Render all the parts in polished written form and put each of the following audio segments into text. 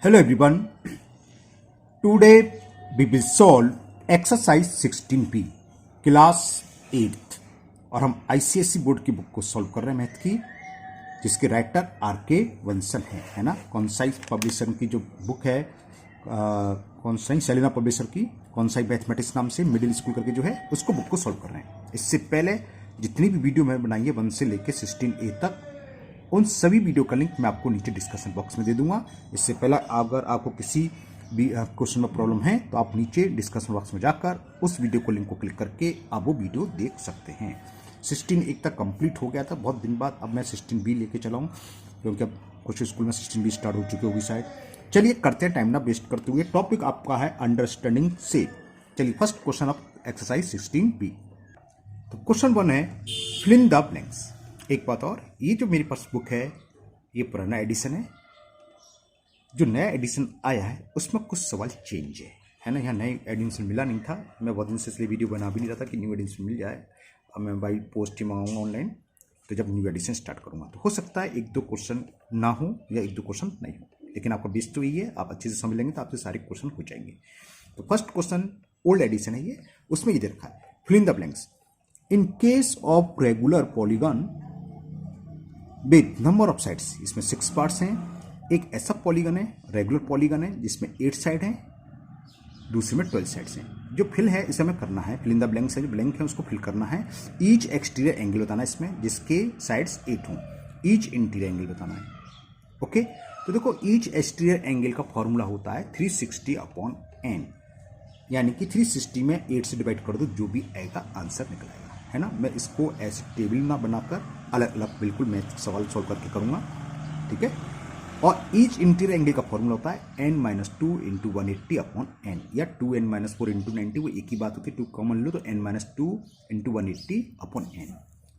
Hello everyone. Today we will solve exercise 16p class 8th और हम ICSE board की book को solve कर रहे हैं मैथ की, जिसके राइटर आर.के. वंसल हैं, है ना। कौनसाई पब्लिशर की जो बुक है, कौनसाई सेलिना पब्लिशर की कौनसाई मैथमेटिक्स नाम से मिडिल स्कूल करके जो है उसको बुक को सॉल्व कर रहे हैं। इससे पहले जितनी भी वीडियो मैं बनाई है 1 से लेकर 16a तक, उन सभी वीडियो का लिंक मैं आपको नीचे डिस्कशन बॉक्स में दे दूंगा। इससे पहले अगर आपको किसी भी क्वेश्चन में प्रॉब्लम है तो आप नीचे डिस्कशन बॉक्स में जाकर उस वीडियो को लिंक को क्लिक करके आप वो वीडियो देख सकते हैं। 16 एक तक कंप्लीट हो गया था बहुत दिन बाद, अब मैं 16b लेके चला हूँ क्योंकि अब कुछ स्कूल में 16b स्टार्ट हो चुकी होगी शायद। चलिए करते हैं टाइम ना वेस्ट करते हुए। टॉपिक आपका है अंडरस्टैंडिंग से। चलिए first question of exercise 16b। तो क्वेश्चन 1 है फिल इन द ब्लैंक्स। एक बात और, ये जो मेरे पास बुक है ये पुराना एडिशन है, जो नया एडिशन आया है उसमें कुछ सवाल चेंज है ना। यहाँ नया एडिशन मिला नहीं था, मैं बहुत दिन से इसलिए वीडियो बना भी नहीं रहा था कि न्यू एडिशन मिल जाए। अब मैं बाई पोस्ट ही मंगाऊंगा ऑनलाइन, तो जब न्यू एडिशन स्टार्ट करूँगा तो हो सकता है 1-2 क्वेश्चन ना हो या 1-2 क्वेश्चन नहीं हो, लेकिन आपका बेस तो यही है, आप अच्छे से समझ लेंगे तो आपसे सारे क्वेश्चन हो जाएंगे। तो फर्स्ट क्वेश्चन ओल्ड एडिशन है ये, उसमें ये दे रखा है fill in the blanks in case of regular polygon with number of sides. इसमें 6 पार्ट्स हैं। एक ऐसा पॉलीगन है, रेगुलर पॉलीगन है, जिसमें 8 साइड हैं, दूसरे में 12 साइड्स हैं। जो फिल है इसे हमें करना है, फिल इन द ब्लैंक्स है, जो ब्लैंक है उसको फिल करना है। ईच एक्सटीरियर एंगल बताना है इसमें जिसके साइड्स 8 हों, ईच इंटीरियर एंगल बताना है। ओके, तो देखो ईच एक्सटीरियर एंगल का फॉर्मूला होता है 360/n, यानी कि 360 में 8 से डिवाइड कर दो, जो भी आएगा आंसर निकल आएगा, है ना। मैं इसको ऐसे टेबल ना बनाकर अलग अलग बिल्कुल मैं सवाल सॉल्व करके करूँगा, ठीक है। और ईच इंटीरियर एंगल का फॉर्मूला होता है n-2 × 180/n, या 2n-4 × 90, वो एक ही बात होती है। 2 कॉमन लो तो n-2 × 180/n।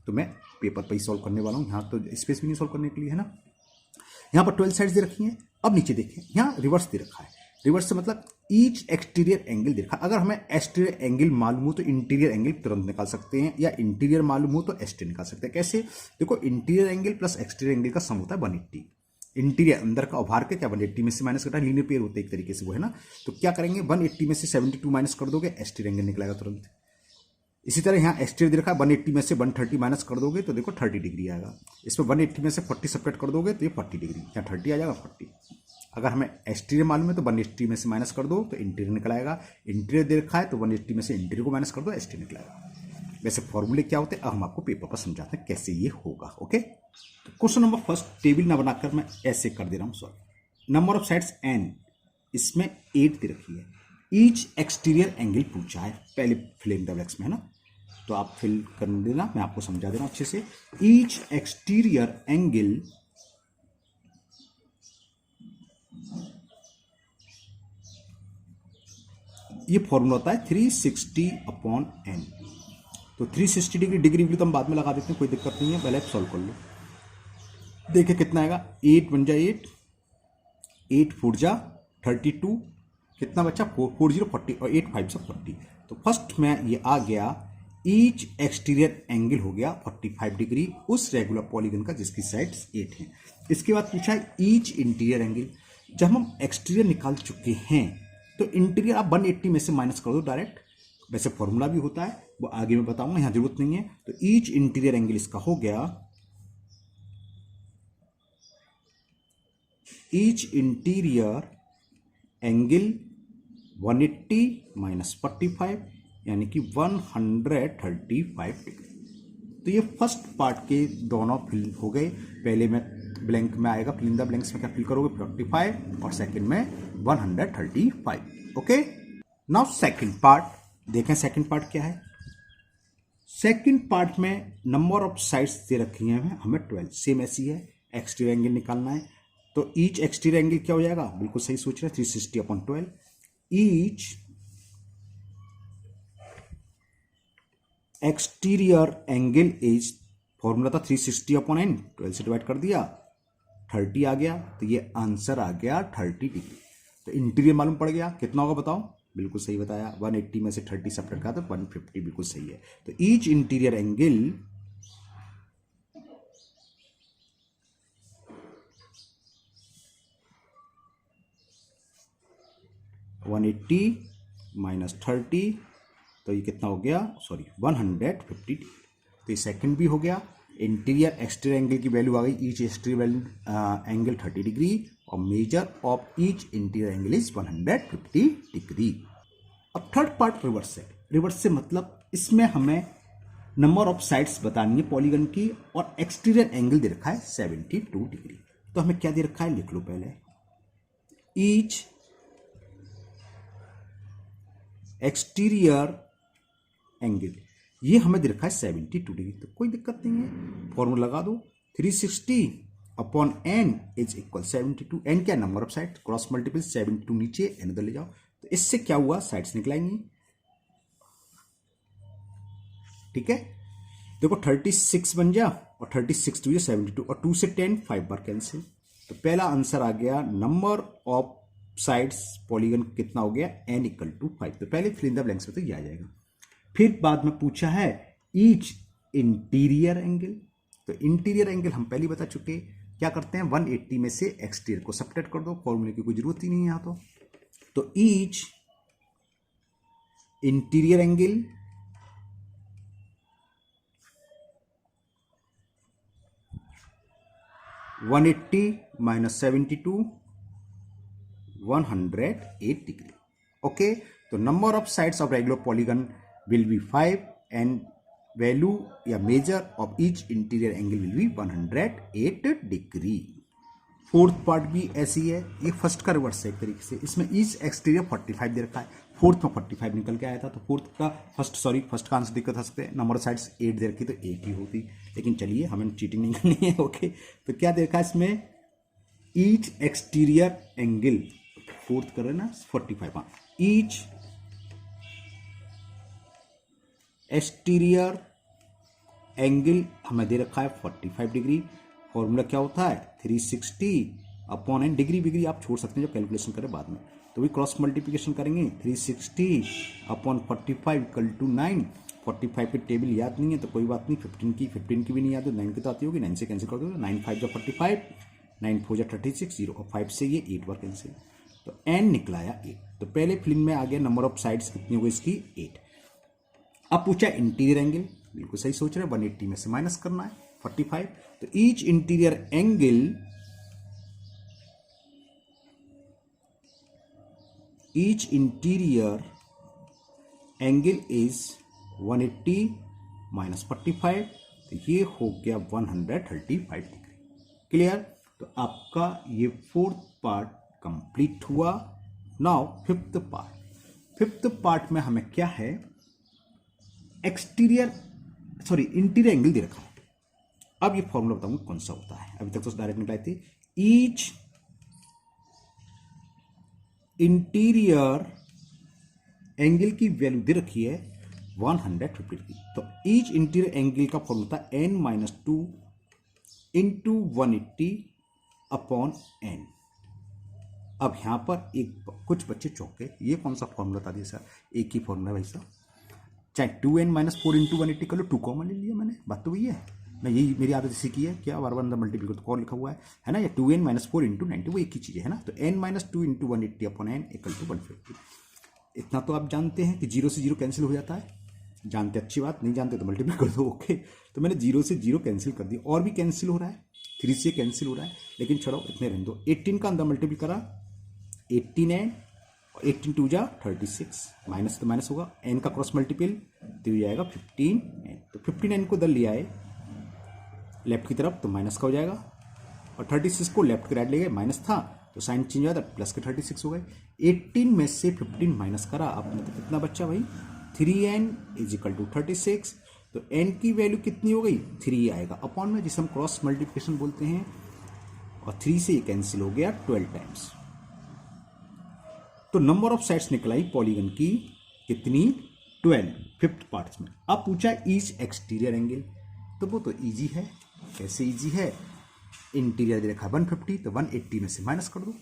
तो मैं पेपर पर ही सॉल्व करने वाला हूँ, यहाँ तो स्पेस भी नहीं सॉल्व करने के लिए, है ना। यहाँ पर 12 साइड्स दे रखी हैं। अब नीचे देखें, यहाँ रिवर्स दे रखा है। रिवर्स से मतलब ईच एक्सटीरियर एंगल दे रखा है। अगर हमें एक्सटीरियर एंगल मालूम हो तो इंटीरियर एंगल तुरंत निकाल सकते हैं, या इंटीरियर मालूम हो तो एक्सटीरियर निकाल सकते हैं। कैसे? देखो, interior angle plus exterior angle का सम होता है 180। इंटीरियर अंदर का और बाहर के क्या 180 में से माइनस करता है, लीनियर पेयर होते हैं एक तरीके से वो, है ना। तो क्या करेंगे, 180 में से 72 माइनस कर दोगे, एक्सटीरियर एंगल निकलेगा तुरंत। इसी तरह यहाँ एक्सटीरियर दे रखा है, 180 में से 130 माइनस कर दोगे तो देखो 30 डिग्री आएगा। इसमें 180 में से 40 सब्ट्रैक्ट कर दोगे तो ये 40 डिग्री, यहाँ 30 आ जाएगा 40। अगर हमें एक्सटीरियर मालूम है तो 180 में से माइनस कर दो तो इंटीरियर निकल आएगा। इंटीरियर दे रखा है तो 180 में से इंटीरियर को माइनस कर दो, एक्सटीरियर निकल आएगा। वैसे फॉर्मूले क्या होते हैं अब हम आपको पेपर पर समझाते हैं कैसे ये होगा। ओके, तो क्वेश्चन नंबर फर्स्ट टेबल ना बनाकर मैं ऐसे कर दे रहा हूँ solve. Number of sides n, इसमें 8 दे रखी है। ईच एक्सटीरियर एंगल पूछा है, पहले फिल इन द ब्लैंक्स में, है ना। तो आप फिल कर देना, मैं आपको समझा दे रहा हूं अच्छे से। ईच एक्सटीरियर एंगल ये फॉर्मूला होता है 360/n। तो 360 डिग्री, डिग्री भी तो हम बाद में लगा देते हैं, कोई दिक्कत नहीं है, पहले आप सॉल्व कर लो। देखिए कितना आएगा, 8 बन जाए 8, 8 4 जा 32, कितना बचा 4 4 0 40 और 8 5 40। तो फर्स्ट में ये आ गया ईच एक्सटीरियर एंगल हो गया 45 डिग्री उस रेगुलर पॉलीगन का जिसकी साइड्स 8 हैं। इसके बाद पूछा है ईच इंटीरियर एंगल। जब हम एक्सटीरियर निकाल चुके हैं तो इंटीरियर आप 180 में से माइनस कर दो डायरेक्ट, वैसे फॉर्मूला भी होता है वो आगे मैं बताऊंगा, यहां जरूरत नहीं है। तो ईच इंटीरियर एंगल इसका हो गया, ईच इंटीरियर एंगल 180 - 45 यानी कि 135 डिग्री। तो ये फर्स्ट पार्ट के दोनों फिल हो गए। पहले में ब्लैंक में आएगा, फिल इन द ब्लैंक्स में क्या फिल करोगे 45 और सेकंड में 135। ओके, नाउ सेकंड पार्ट देखें। सेकंड पार्ट क्या है? सेकंड पार्ट में नंबर ऑफ साइड्स दे रखी हैं हमें 12, सेम ऐसी है। एक्सटीरियर एंगल निकालना है तो ईच एक्सटीरियर एंगल क्या हो जाएगा, बिल्कुल सही सोच रहे हैं, 360/12। Each exterior angle is, formula था 360/n, 12 से डिवाइड कर दिया, 30 आ गया, तो ये आंसर आ गया 30 डिग्री। तो इंटीरियर मालूम पड़ गया, कितना होगा बताओ, बिल्कुल सही बताया, 180 में से 30 सब्ट्रैक्ट करा तो 150, बिल्कुल सही है। तो ईच इंटीरियर एंगल 180 माइनस 30, तो ये कितना हो गया, सॉरी 150 डिग्री। तो ये सेकंड भी हो गया। इंटीरियर एक्सटीरियर एंगल की वैल्यू आ गई, ईच एक्सटीरियर एंगल 30 डिग्री और major of each interior angle is 150 degree. अब थर्ड पार्ट रिवर्स से। रिवर्स से मतलब इसमें हमें नंबर ऑफ साइड्स बतानी है पॉलीगन की और एक्सटीरियर एंगल दे रखा है 72 डिग्री। तो हमें क्या दे रखा है, लिख लो पहले। ईच एक्सटीरियर एंगल, ये हमें दे रखा है 72 डिग्री, तो कोई दिक्कत नहीं है, फॉर्मूला लगा दो। 360 upon n is equal 72। n क्या, number of side, cross multiple 72 नीचे n उधर ले जाओ, तो इससे क्या हुआ, साइड्स निकलाएंगी। ठीक है, देखो 36 बन जा और 36 टू 72 और 2 से 10 5 बार कैंसिल। तो पहला आंसर आ गया, नंबर ऑफ साइड्स पॉलीगन कितना हो गया, n इक्वल टू 5। तो पहले फिल इन द ब्लैंक्स में तो ये आ जाएगा। फिर बाद में पूछा है ईच इंटीरियर एंगल, तो इंटीरियर एंगल हम पहले बता चुके, क्या करते हैं 180 में से एक्सटीरियर को सब्ट्रैक्ट कर दो, फॉर्मूले की कोई जरूरत ही नहीं है यहां तो ईच इंटीरियर एंगल (180 minus 72) 108 डिग्री। ओके, तो number of sides of regular polygon will be 5 and value या measure of each interior angle will be 108 डिग्री। फोर्थ पार्ट भी ऐसी है, ये फर्स्ट का रिवर्स है एक तरीके से। इसमें ईच एक्सटीरियर 45 दे रखा है, फोर्थ में 45 निकल के आया था, तो फोर्थ का फर्स्ट का आंसर दिक्कत आ सकते हैं। नंबर ऑफ साइड्स 8 दे रखी तो 8 ही होती, लेकिन चलिए हमें चीटिंग नहीं करनी है। ओके, तो क्या दे रखा है इसमें, ईच एक्सटीरियर एंगल, फोर्थ कर रहे ना 45, हाँ, ईच एक्सटीरियर एंगल हमें दे रखा है 45 डिग्री। फॉर्मूला क्या होता है, 360 अपॉन एन, डिग्री आप छोड़ सकते हैं जब कैलकुलेशन करें बाद में, तो भी क्रॉस मल्टीप्लिकेशन करेंगे। 360 अपॉन 45 इक्वल टू 9। 45 की टेबल याद नहीं है तो कोई बात नहीं, 15 की भी नहीं याद हो, 9 की तो आती होगी, 9 से कैंसिल कर दो, 9 5 जा 45, 9 4 जा 36, 0 और 5 से ये 8 बार कैंसिल, तो n निकलाया 8। तो पहले फिल्म में आ गया नंबर ऑफ साइड्स कितनी हो गई इसकी, 8। अब पूछा इंटीरियर एंगल, बिल्कुल सही सोच रहे हैं, 180 में से माइनस करना है 45, तो each interior angle is 180 minus 45, तो ये हो गया 135 डिग्री। क्लियर, तो आपका ये फोर्थ पार्ट कंप्लीट हुआ। नाउ फिफ्थ पार्ट में हमें क्या है, इंटीरियर एंगल दे रखा है। अब ये फॉर्मूला बताऊंगा कौन सा होता है, अभी तक तो डायरेक्ट निकलाए थे। ईच इंटीरियर एंगल की वैल्यू दे रखी है 150 डिग्री, तो ईच इंटीरियर एंगल का फॉर्मूला था n-2 इंटू 180 अपॉन n। अब यहां पर कुछ बच्चे चौके, ये कौन सा फॉर्मूला था सर, एक ही फॉर्मूला भाई साहब, चाहे 2n-4 इंटू 180 कर लो, 2 कॉमन ले लिया मैंने, बात तो वही है ना, यही मेरी आदत इसी की है, क्या बार बार अंदर मल्टीपल तो कॉल लिखा हुआ है ना, या 2n-4 इंटू 90 वो एक ही चीज़ है ना, तो n-2 into 180 upon n equal to 150। इतना तो आप जानते हैं कि 0 से 0 कैंसिल हो जाता है, जानते अच्छी बात, नहीं जानते तो मल्टीपल कर दो। ओके, तो मैंने 0 से 0 कैंसिल कर दिया, और भी कैंसिल हो रहा है, 3 से कैंसिल हो रहा है, लेकिन छोड़ो इतने रहने दो। 18 का अंदर मल्टीपल करा, 18n, 18 2 जा 36, माइनस तो माइनस होगा, n का क्रॉस मल्टीपल तो ये जाएगा 15n, तो 15n को इधर ले आए लेफ्ट की तरफ तो माइनस का हो जाएगा, और 36 को लेफ्ट के राइट ले गए, माइनस था तो साइन चेंज हुआ था, प्लस के 36 हो गए। 18 में से 15 माइनस करा, आपने तो कितना बच्चा भाई, 3n इज इक्वल टू 36, तो n की वैल्यू कितनी हो गई, 3 आएगा अपॉन में, जिसे हम क्रॉस मल्टीप्लिकेशन बोलते हैं, और 3 से ये कैंसिल हो गया 12 टाइम्स। तो नंबर ऑफ साइड्स निकलाई पॉलीगन की कितनी, 12, फिफ्थ पार्ट्स में। अब पूछा ईच एक्सटीरियर एंगल, तो वो तो इजी है, कैसे इजी है, इंटीरियर दे रखा 150, तो 180 में से माइनस कर दो,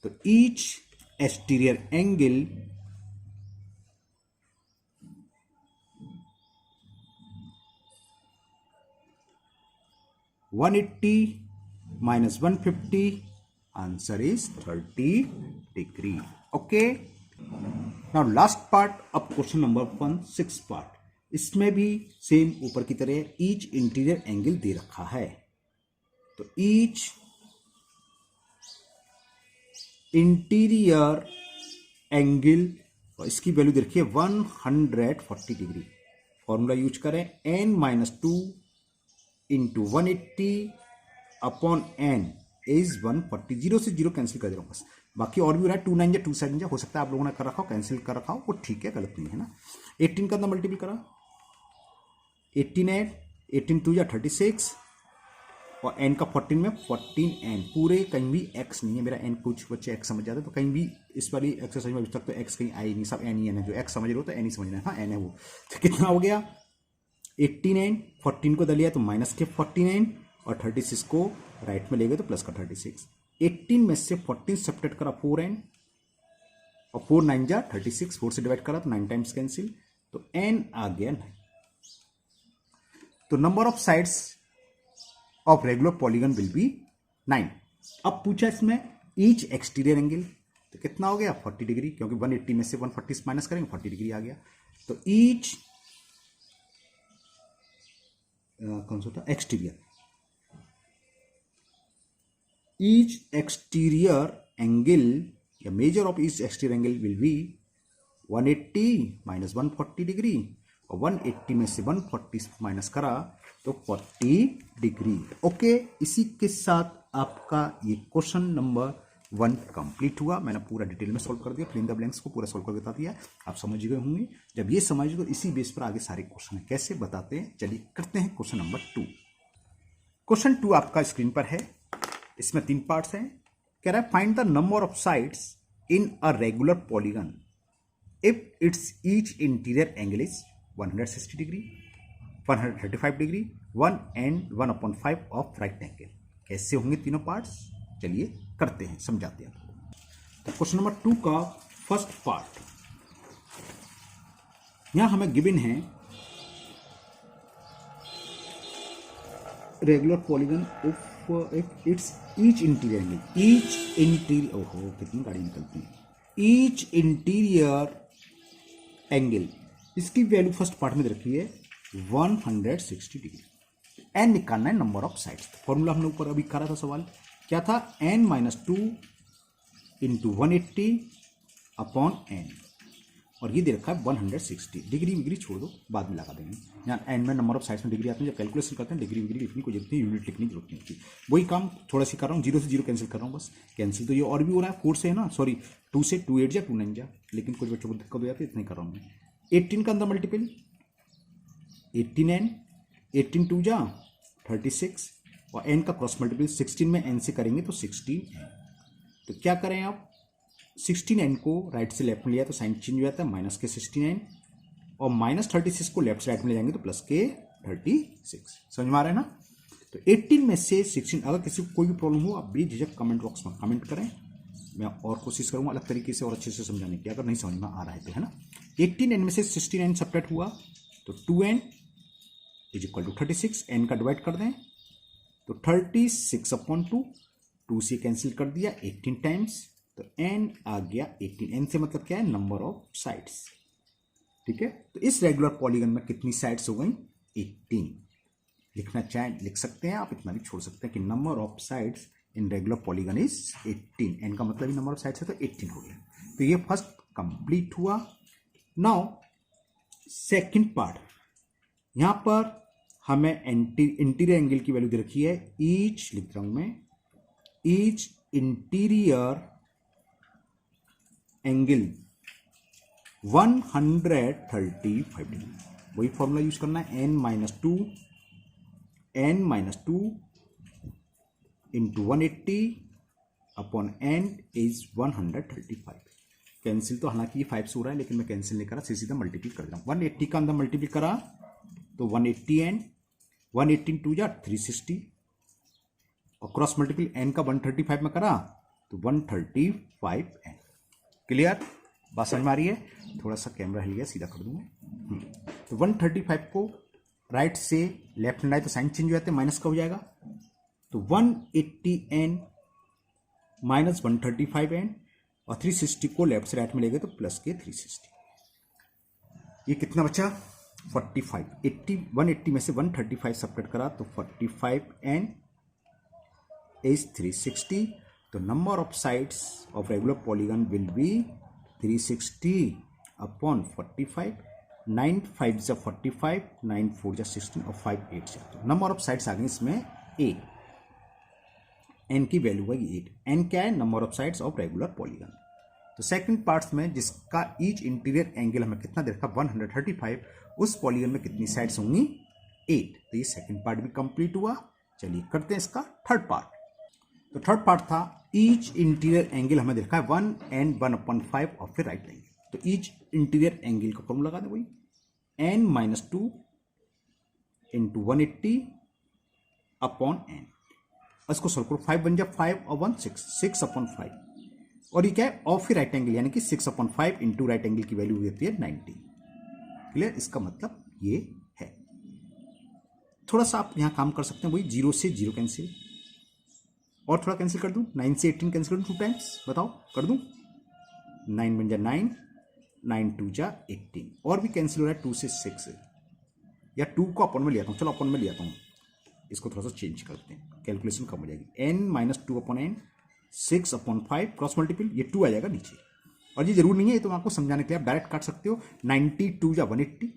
तो each exterior angle (180 minus 150) answer is 30 degree. Okay, now last part अब क्वेश्चन नंबर 1 6 पार्ट, इसमें भी सेम ऊपर की तरह ईच इंटीरियर एंगल दे रखा है। तो ईच इंटीरियर एंगल और इसकी वैल्यू दे रखी है 140 डिग्री। फॉर्मूला यूज करें n-2 into 180 upon n is 140। 0 से 0 कैंसिल कर दे रहा हूं बस, बाकी और भी हो रहा है 2 9 जा 2 7 जा, हो सकता है आप लोगों ने कर रखा हो, कैंसिल कर रखा हो, वो ठीक है, गलत नहीं है ना। 18 का अंदर मल्टीपल करा, 18 8, 18 2 जा 36 और n का 14 में 14n, पूरे कहीं भी x नहीं है, मेरा n कुछ बच्चे x समझ जाते तो कहीं भी इस वाली एक्सरसाइज में अभी तक तो x कहीं आई नहीं, सब n ही n है, जो x समझ रहे हो तो n ही समझना है, हाँ n है वो। तो कितना हो गया 89, 14 को दलिया तो माइनस के 49 और 36 को राइट में ले गए तो प्लस का 36। 18 में से 14 सब्ट्रैक्ट करा 4n और 4 9 जा 36, 4 से डिवाइड करा तो 9 टाइम्स कैंसिल, तो n आ गया 9। तो number of sides of regular polygon will B 9। अब पूछा इसमें ईच एक्सटीरियर एंगल, तो कितना हो गया 40 डिग्री, क्योंकि 180 में से 140 माइनस करेंगे 40 डिग्री आ गया। तो ईच कौन सा था एक्सटीरियर, ईच एक्सटीरियर एंगल या measure of each exterior angle will B 180 minus 140 degree, और 180 में से 140 माइनस करा तो 40 डिग्री। ओके, इसी के साथ आपका ये क्वेश्चन नंबर 1 कंप्लीट हुआ। मैंने पूरा डिटेल में सॉल्व कर दिया, फिल इन द ब्लैंक्स को पूरा सॉल्व करके बता दिया, आप समझ गए होंगे। जब ये समझ तो इसी बेस पर आगे सारे क्वेश्चन कैसे बताते हैं, चलिए करते हैं क्वेश्चन नंबर 2। क्वेश्चन 2 आपका स्क्रीन पर है, इसमें 3 पार्ट्स हैं। कह रहा है find the number of sides in a regular polygon if it's each interior angle is 160 degree, 135 degree, 1 and 1/5 of right angle. कैसे होंगे तीनों पार्ट्स, चलिए करते हैं, समझाते हैं। तो क्वेश्चन नंबर 2 का फर्स्ट पार्ट, यहां हमें गिवन है regular polygon if it's each interior angle, each interior, ओहो कितनी गाड़ी निकलती है, ईच इंटीरियर एंगल, इसकी वैल्यू फर्स्ट पार्ट में रखी है 160 डिग्री। एन निकालना है नंबर ऑफ साइड्स। फॉर्मूला हमने ऊपर अभी करा था, सवाल क्या था, n-2 इंटू 180 अपॉन n, और ये दे रखा है 160 डिग्री। विग्री छोड़ दो, बाद में लगा देंगे, यहाँ एन में नंबर ऑफ साइड्स में डिग्री आते हैं, जब कैलकुलेशन करते हैं डिग्री विग्री लिखने को जरूरत नहीं, यूनिट लिखने की जरूरत नहीं होती। वही काम थोड़ा सी कर रहा हूँ, 0 से 0 कैंसिल कर रहा हूँ बस, कैंसिल तो ये और भी हो रहा है, 4 से है ना, सॉरी 2 से 2 8 जा 2 9 जा, लेकिन कुछ बच्चों को दिक्कत हो जाती है, इतना ही कर रहा हूँ मैं। 18 का अंदर मल्टीपल 18n, 18 2 जा 36 और n का क्रॉस मल्टीपल 16 में n से करेंगे तो 16n। तो क्या करें आप, 16n को राइट से लेफ्ट में लिया तो साइन चेंज हो जाता है, माइनस के 16n, और माइनस 36 को लेफ्ट से राइट में ले जाएंगे तो प्लस के 36। समझ में आ रहा है ना। तो 18 में से 16, अगर किसी को कोई भी प्रॉब्लम हो आप बेझिझक कमेंट बॉक्स में कमेंट करें, मैं और कोशिश करूंगा अलग तरीके से और अच्छे से समझाने की, अगर नहीं समझ में आ रहा है तो, है ना। 18n में से 16n सब्ट्रैक्ट हुआ तो 2n is equal to 36, n का डिवाइड कर दें तो 36/2, 2 से कैंसिल कर दिया 18 टाइम्स, तो n आ गया 18। n से मतलब क्या है, नंबर ऑफ साइड्स, ठीक है। तो इस रेगुलर पॉलीगन में कितनी साइड्स हो गई, 18। लिखना चाहें लिख सकते हैं आप, इतना भी छोड़ सकते हैं कि number of sides in regular polygon is 18। n का मतलब ही नंबर ऑफ साइड्स है तो 18 हो गया। तो ये फर्स्ट कंप्लीट हुआ। नाउ सेकंड पार्ट, यहां पर हमें इंटीरियर एंगल की वैल्यू दे रखी है, ईच लिख रहा हूं मैं, ईच इंटीरियर एंगल 135 डिग्री। वही फॉर्मूला यूज करना है, n-2 into 180 upon n is 135। Cancel तो हालांकि ये 5 से हो रहा है, लेकिन मैं कैंसिल नहीं करा, सीधा मल्टीप्लाई कर रहा हूं। 180 का अंदर मल्टीप्लाई करा तो 180n, 118 2 जा 360, और क्रॉस मल्टीपल n का 135 में करा तो 135n। क्लियर, बात समझ में आ रही है। थोड़ा सा कैमरा हिल गया, सीधा कर दूंगा। तो 135 को राइट से लेफ्ट हैंड आए तो साइन चेंज हो जाते हैं, माइनस का हो जाएगा, तो 180n माइनस 135n, और 360 को लेफ्ट से राइट में ले गए तो प्लस के 360। ये कितना बचा 45। 80 180 में से 135 सब्ट्रैक्ट करा तो 45 एंड इज 360। तो number of sides of regular polygon will B 360 upon 45। 9 5 जा 45, 9 4 जा 16 और 5 8 जा। तो नंबर ऑफ साइड्स आ गई इसमें 8। एन की वैल्यू है 8। एन क्या है number of sides of regular polygon. तो सेकंड पार्ट्स में जिसका ईच इंटीरियर एंगल हमें कितना दे रखा 135, उस पॉलीगन में कितनी साइड्स होंगी 8। तो ये सेकंड पार्ट भी कंप्लीट हुआ। चलिए करते हैं इसका थर्ड पार्ट। तो थर्ड पार्ट था ईच इंटीरियर एंगल हमें देखा है 1 and 1/5 और फिर राइट एंगल। तो ईच इंटीरियर एंगल का फॉर्मूला लगा दे वही n-2 इंटू 180 अपॉन n। इसको सोल्व करो 5 बन जाए 5 और 1 6 अपॉन 5। और ये क्या है और फिर राइट एंगल यानी कि 6/5 इंटू राइट एंगल की वैल्यू होती है 90। क्लियर। इसका मतलब ये है। थोड़ा सा आप यहां काम कर सकते हैं वही 0 से 0 कैंसिल और थोड़ा कैंसिल कर दूं 9 से 18 कैंसिल कर दूं 2 टाइम्स। बताओ कर दूं 9 बन जा 9 9 2 जा 18 और भी कैंसिल हो रहा है 2 से 6 या 2 को अपन में ले आता हूं। चलो अपन में ले आता हूं। इसको थोड़ा सा चेंज करते हैं कैलकुलेशन कम हो जाएगी। n-2 upon n 6/5 cross multiple ये 2 आ जाएगा नीचे। और ये जरूर नहीं है ये तो मैं आपको समझाने के लिए आप डायरेक्ट काट सकते हो 92 जा 180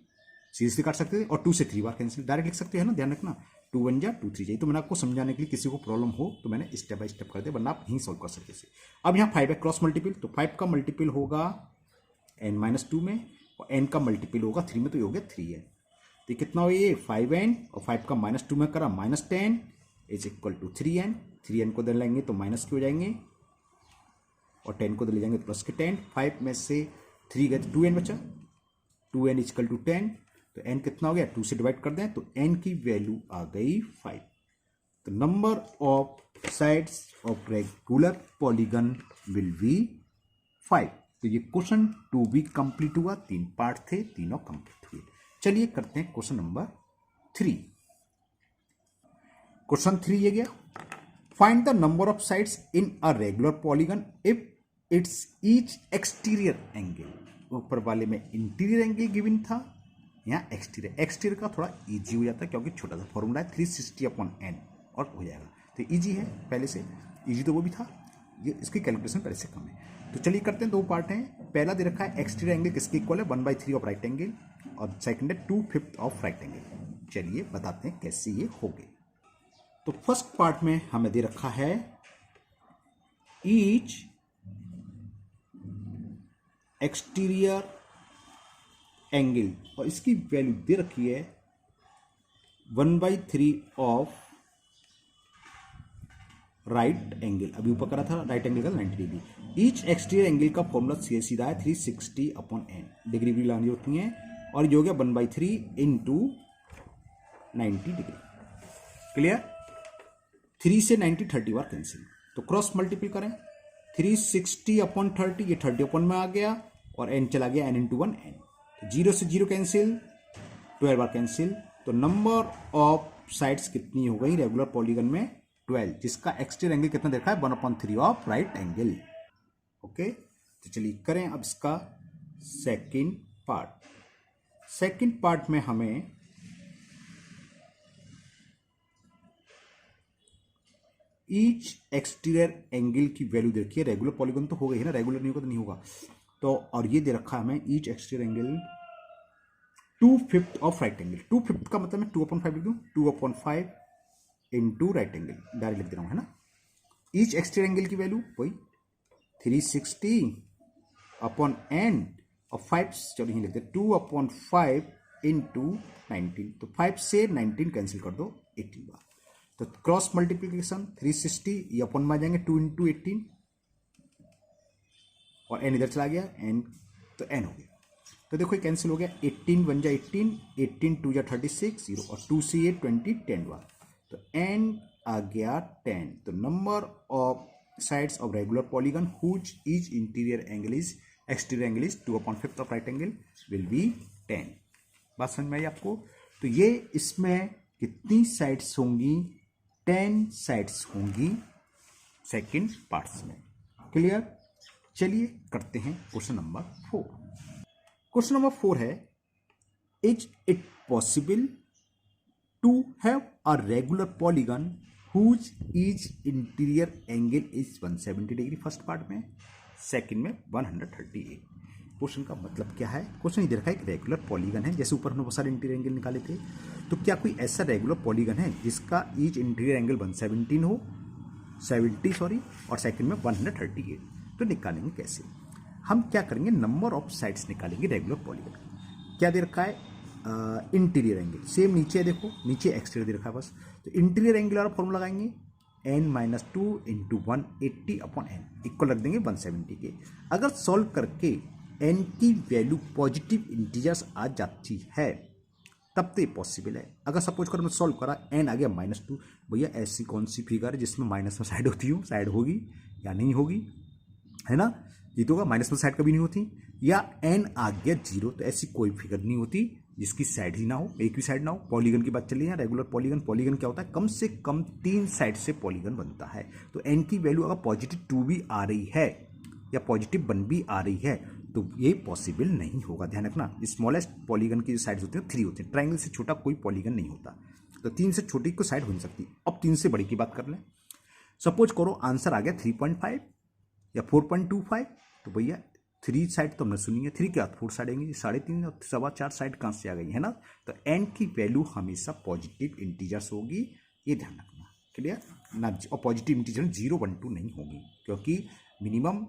सीरीजली काट सकते हो और 2 से 3 बार कैंसिल डायरेक्ट लिख सकते हो ना। ध्यान रखना 2 1 जा 2 3 जा। तो मैंने आपको समझाने के लिए किसी को प्रॉब्लम हो तो मैंने स्टेप बाय स्टेप कर दिया वरना आप यहीं सोल्व कर सकते थे। अब यहाँ 5 है क्रॉस मल्टीपल तो 5 का मल्टीपल होगा n-2 में और n का मल्टीपल होगा 3 में तो ये हो गया 3n। तो कितना हो ये 5n और 5 का -2 में करा -10 is equal to 3n। 3n को दे लेंगे तो माइनस के हो जाएंगे और 10 को दे ले जाएंगे तो प्लस के 10। 5 में से 3 गए तो 2n बचा 2n इज इक्वल टू 10। तो n कितना हो गया 2 से डिवाइड कर दें तो n की वैल्यू आ गई 5। तो number of sides of regular polygon will be 5। तो ये क्वेश्चन 2 भी कंप्लीट हुआ। 3 पार्ट थे तीनों कंप्लीट हुए। चलिए करते हैं क्वेश्चन नंबर 3। क्वेश्चन 3 ये गया find the number of sides in a regular polygon if it's each exterior angle. ऊपर वाले में इंटीरियर एंगल गिवन था यहाँ एक्सटीरियर का थोड़ा इजी हो जाता है क्योंकि छोटा सा फॉर्मूला है 360 अपॉन n और हो जाएगा। तो इजी है पहले से इजी तो वो भी था ये इसकी कैलकुलेशन पहले से कम है। तो चलिए करते हैं। 2 पार्ट हैं। पहला दे रखा है एक्सटीरियर एंगल किसके इक्वल है 1/3 ऑफ राइट एंगल और सेकंड है 2/5 ऑफ राइट एंगल। चलिए बताते हैं कैसे ये हो गए। तो फर्स्ट पार्ट में हमें दे रखा है ईच एक्सटीरियर एंगल और इसकी वैल्यू दे रखी है 1/3 ऑफ राइट एंगल। अभी ऊपर करा था राइट एंगल का 90 डिग्री। ईच एक्सटीरियर एंगल का फॉर्मूला सीधा है 360 अपॉन n। डिग्री भी लानी होती है और ये हो गया 1/3 इंटू 90 डिग्री। क्लियर। 3 से 90 30 बार कैंसिल तो क्रॉस मल्टीपल करें 360 अपॉन 30 ये 30 अपॉन में आ गया और n चला गया n इंटू 1 n। तो 0 से 0 कैंसिल 12 बार कैंसिल। तो नंबर ऑफ साइड्स कितनी हो गई रेगुलर पॉलीगन में 12 जिसका एक्सटीरियर एंगल कितना देखा है 1/3 ऑफ राइट एंगल। ओके तो चलिए करें अब इसका सेकंड पार्ट। सेकंड पार्ट में हमें ईच एक्सटीरियर एंगल की वैल्यू दे रखी है। रेगुलर पॉलीगन तो हो गई है ना रेगुलर नहीं होगा तो नहीं होगा। तो और ये दे रखा है हमें each exterior angle 2/5 of right angle. 2/5 का मतलब मैं 2/5 लिख दूं 2/5 इंटू राइट एंगल डायरेक्ट लिख दे रहा हूं है ना। ईच एक्सटीरियर एंगल की वैल्यू वही 360 अपॉन n और 5 चलो यहीं लिखते 2/5 इंटू 19। तो 5 से 19 कैंसिल कर दो 18 बार। तो क्रॉस मल्टीप्लीकेशन 360 ये अपॉन में आ जाएंगे 2 इंटू 18 और n इधर चला गया n तो n हो गया। तो देखो ये कैंसिल हो गया 18 बन जा 18 18 2 जा 36 0 और 2 से ये 20 10 बार। तो n आ गया 10। तो number of sides of regular polygon whose each interior angle is exterior angle is 2/5 of right angle will be 10। बात समझ में आई आपको। तो ये इसमें कितनी साइड्स होंगी 10 साइड्स होंगी सेकंड पार्ट्स में। क्लियर। चलिए करते हैं क्वेश्चन नंबर 4। क्वेश्चन नंबर 4 है, is it possible to have a regular polygon whose is interior angle is 170 degree. First part में, सेकंड में 138। क्वेश्चन का मतलब क्या है? क्वेश्चन ये दे रखा है, एक रेगुलर पॉलीगन है, जैसे ऊपर हमने बहुत सारे इंटीरियर एंगल निकाले थे, तो क्या कोई ऐसा रेगुलर पॉलीगन है जिसका ईच इंटीरियर एंगल 117 हो, 70 सॉरी, और सेकंड में 138। तो निकालेंगे कैसे? हम क्या करेंगे, नंबर ऑफ साइड्स निकालेंगे रेगुलर पॉलीगन। क्या दे रखा है? इंटीरियर एंगल सेम नीचे है, देखो नीचे एक्सटीरियर दे रखा है बस। तो इंटीरियर एंगल वाला फॉर्मूला लगाएंगे, n-2 into 180 upon n equal रख देंगे 170 के। अगर सॉल्व करके n की वैल्यू पॉजिटिव इंटीजर्स आ जाती है तब तो ये पॉसिबल है। अगर सपोज कर मैं सॉल्व करा, n आ गया -2, भैया ऐसी कौन सी फिगर है जिसमें माइनस में साइड होती हो? साइड होगी या नहीं होगी, है ना? ये तो होगा, माइनस में साइड कभी नहीं होती। या n आ गया 0, तो ऐसी कोई फिगर नहीं होती जिसकी साइड ही ना हो, एक भी साइड ना हो। पॉलीगन की बात चली है, रेगुलर पॉलीगन। पॉलीगन क्या होता है? कम से कम 3 साइड से पॉलीगन बनता है। तो n की वैल्यू अगर +2 भी आ रही है या +1 भी आ रही है तो ये पॉसिबल नहीं होगा। ध्यान रखना, स्मॉलेस्ट पॉलीगन की जो साइड्स होती है 3 होती है। ट्राइंगल से छोटा कोई पॉलीगन नहीं होता, तो 3 से छोटी कोई साइड हो नहीं सकती। अब 3 से बड़ी की बात कर लें, सपोज करो आंसर आ गया 3.5 या 4.25, तो भैया 3 साइड तो हमने सुनी है, 3 के बाद 4 साइड आएंगी, 3.5 और 4.25 साइड कहाँ से आ गई, है ना? तो n की वैल्यू हमेशा पॉजिटिव इंटीजर्स होगी, ये ध्यान रखना। क्लियर ना? और पॉजिटिव इंटीजर 0, 1, 2 नहीं होगी, क्योंकि minimum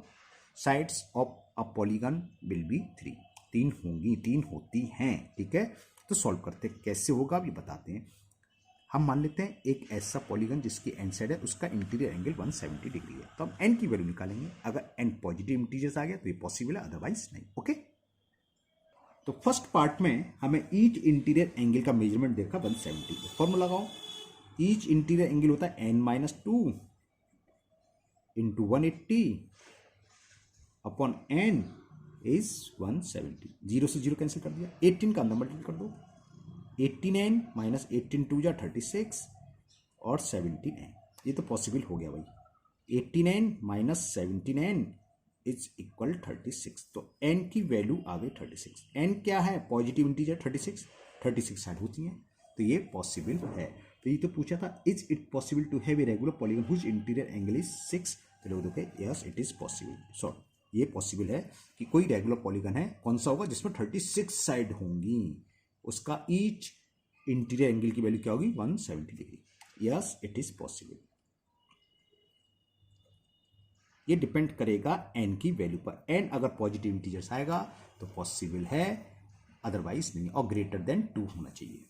sides of a polygon will B 3 होंगी, 3 होती हैं। ठीक है, तो सॉल्व करते कैसे होगा अभी बताते हैं। हम मान लेते हैं एक ऐसा पॉलीगन जिसकी एन साइड है, उसका इंटीरियर एंगल 170 डिग्री है, तो हम एन की वैल्यू निकालेंगे। अगर एन पॉजिटिव इंटीजर्स आ गया तो ये पॉसिबल है, अदरवाइज नहीं। ओके, तो फर्स्ट पार्ट में हमें ईच इंटीरियर एंगल का मेजरमेंट देखा 170। फॉर्मूला लगाओ, ईच इंटीरियर एंगल होता है n-2 into 180 upon n is 170। 0 से 0 कैंसिल कर दिया, 18 का अंदर मल्टीप्लाई कर दो, 89 माइनस 18 2 जा 36 और 79, ये तो पॉसिबल हो गया भाई। 89 माइनस 79 इज इक्वल 36, तो n की वैल्यू आ गई 36। n क्या है? पॉजिटिव इंटीजर 36 साइड होती हैं, तो ये पॉसिबल है। तो ये तो पूछा था, is it possible to have a regular polygon whose interior angle is 6, तो लोग देखो yes it is possible. So ये पॉसिबल है कि कोई रेगुलर पॉलीगन है, कौन सा होगा? जिसमें 36 साइड होंगी, उसका ईच इंटीरियर एंगल की वैल्यू क्या होगी? 170 degree. Yes it is possible. ये डिपेंड करेगा n की वैल्यू पर। n अगर पॉजिटिव इंटीजर्स आएगा तो पॉसिबल है, अदरवाइज नहीं, और ग्रेटर देन 2 होना चाहिए।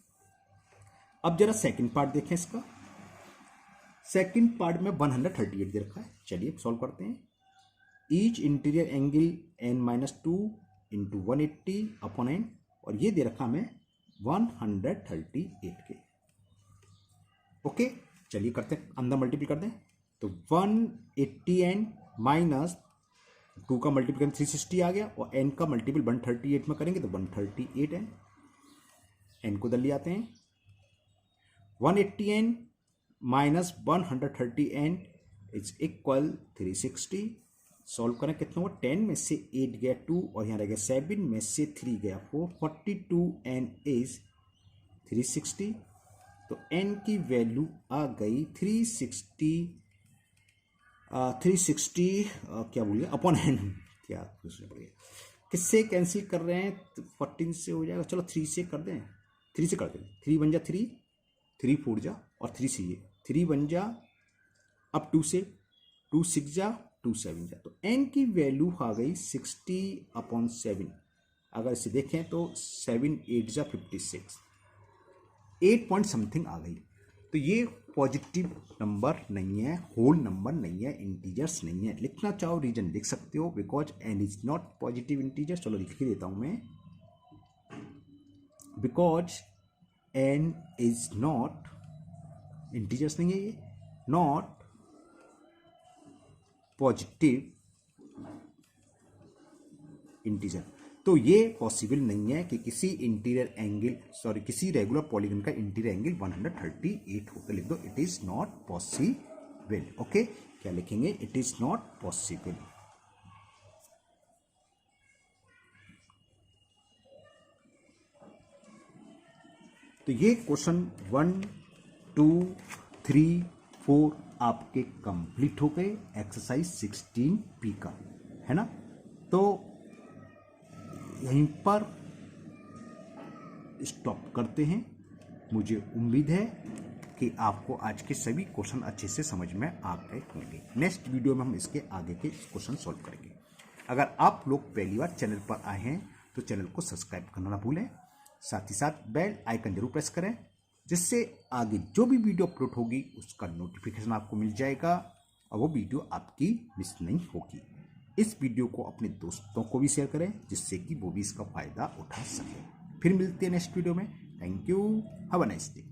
अब जरा सेकंड पार्ट देखें इसका। सेकंड पार्ट में 138 दे रखा है, चलिए सॉल्व करते हैं। Each interior angle n-2 into 180 upon n, और ये दे रखा हमें 138 के। ओके, चलिए करते हैं, अंदर मल्टीपल कर दें, तो 180n माइनस 2 का मल्टीपल करें 360 आ गया, और n का मल्टीपल 138 में करेंगे तो 138n। n को दल ले आते हैं, 180n minus 130n is equal 360। Solve करें, कितना हुआ? 10 में से 8 गया 2, और यहाँ रह गया 7 में से 3 गया 4, 42n इज 360। तो n की वैल्यू आ गई 360 क्या बोलिए अपॉन n, क्या पूछना पड़ेगा, किससे कैंसिल कर रहे हैं? तो 14 से हो जाएगा, चलो 3 से कर दें, 3 से कर दें, 3 बन जा 3, 3 4 जा, और 3 से ये 3 बन जा, अब 2 से 2 6 जा, 2 7 जा, तो n की वैल्यू आ गई 60/7। अगर इसे देखें तो 7 8 जा 56, 8 पॉइंट समथिंग आ गई। तो ये पॉजिटिव नंबर नहीं है, होल नंबर नहीं है, इंटीजर्स नहीं है। लिखना चाहो रीजन लिख सकते हो, because n is not positive integer. चलो लिख के देता हूं मैं, because n is not, integers नहीं है ये, नॉट पॉजिटिव इंटीजर। तो ये पॉसिबल नहीं है कि किसी इंटीरियर एंगल, सॉरी किसी रेगुलर पॉलीगन का इंटीरियर एंगल 138 हो। तो लिख दो it is not possible. Okay, क्या लिखेंगे? It is not possible. तो ये क्वेश्चन 1, 2, 3, 4 आपके कंप्लीट हो गए एक्सरसाइज 16P का, है ना। तो यहीं पर स्टॉप करते हैं। मुझे उम्मीद है कि आपको आज के सभी क्वेश्चन अच्छे से समझ में आ गए होंगे। नेक्स्ट वीडियो में हम इसके आगे के क्वेश्चन सॉल्व करेंगे। अगर आप लोग पहली बार चैनल पर आए हैं तो चैनल को सब्सक्राइब करना ना भूलें, साथ ही साथ बेल आइकन जरूर प्रेस करें, जिससे आगे जो भी वीडियो अपलोड होगी उसका नोटिफिकेशन आपको मिल जाएगा और वो वीडियो आपकी मिस नहीं होगी। इस वीडियो को अपने दोस्तों को भी शेयर करें, जिससे कि वो भी इसका फायदा उठा सकें। फिर मिलते हैं नेक्स्ट वीडियो में। Thank you, have a nice day.